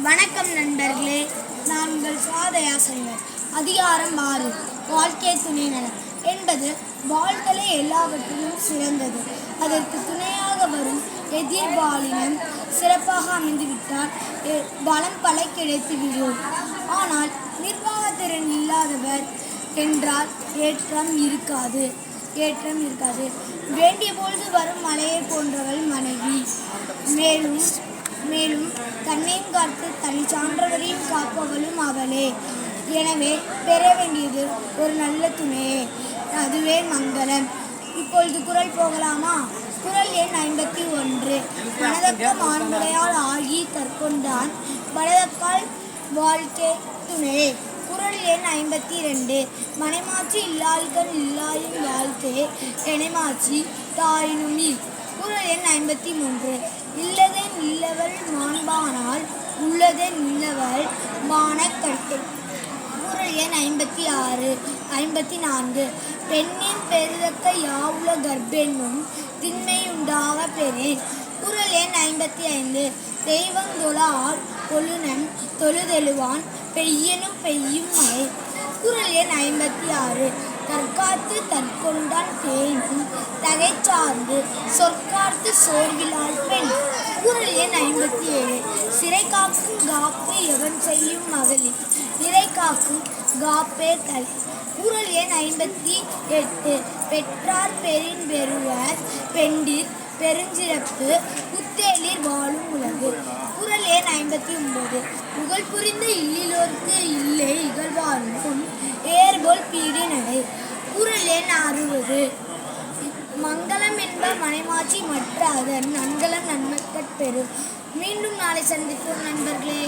வணக்கம் நண்பர்களே, நான் உங்கள் சுவாதயாசங்கர். அதிகாரம் 6. வாழ்க்கை துணை நலம் என்பது வாழ்தலை எல்லாவற்றிலும் சிறந்தது. அதற்கு துணையாக வரும் எதிர்பாலினம் சிறப்பாக அமைந்துவிட்டால் பலம் பல கிடைத்துவிடும். ஆனால் நிர்வாகத்திறன் இல்லாதவர் என்றால் ஏற்றம் இருக்காது. வேண்டிய பொழுது வரும் மலையை போன்றவள் மனைவி. மேலும் தன்னையும் காத்து தனி சான்றவரையும் காப்பவளும் அவளே. எனவே பெற வேண்டியது ஒரு நல்ல துணையே, அதுவே மங்களம். இப்பொழுது குறள் போகலாமா? குறள் எண் 51. மனதக்க மாண்புடையால் ஆகி தற்கொண்டான் வலதக்கால் வாழ்க்கை துணையே. குறள் எண் 52. மனைமாட்சி இல்லாள்கள் இல்லாயின் வாழ்க்கை எனைமாட்சி தாயினுமி. குறள் எண் 53. இல்லதை நில்லவள் மாண்பானால் உள்ளதை நில்லவள் மானக்கட்டு. குறள் எண் 54. பெண்ணின் பெருதக்க யாவுல கர்ப்பென்னும் திண்மையுண்டாக பெறேன். குறள் எண் 55. தெய்வந்தொழார் கொழுநன் தொழுதெழுவான் பெய்யனும் பெய்யும் மழை. குறள் எண் 56. தற்காத்து தற்கொண்டான் தேனும் தகைச்சார்ந்து சொற்காத்து சோர்விலாள் பெண். குறள் எண் 57. சிறை காக்கும் காப்பு எவன் செய்யும் மகளிர் நிறை காக்கும் காப்பே தலை. குறள் எண் 58. பெற்றார் பெரின் பெறுவர் பெண்டிர் பெருஞ்சிறப்பு புத்தேளிர் வாழும் உலகு. குறள் எண் 59. புகழ் புரிந்த இல்லிலோர்க்கு இல்லை இகழ்வார்க்கும் ஏர்போல் பீடு நடை. குறள் எண் 60. மங்களம் என்ப மனைமாட்சி மற்ற அதன் நன்கலம் நன்மக்கட் பெறும். மீண்டும் நாளை சந்திப்போம் நண்பர்களே.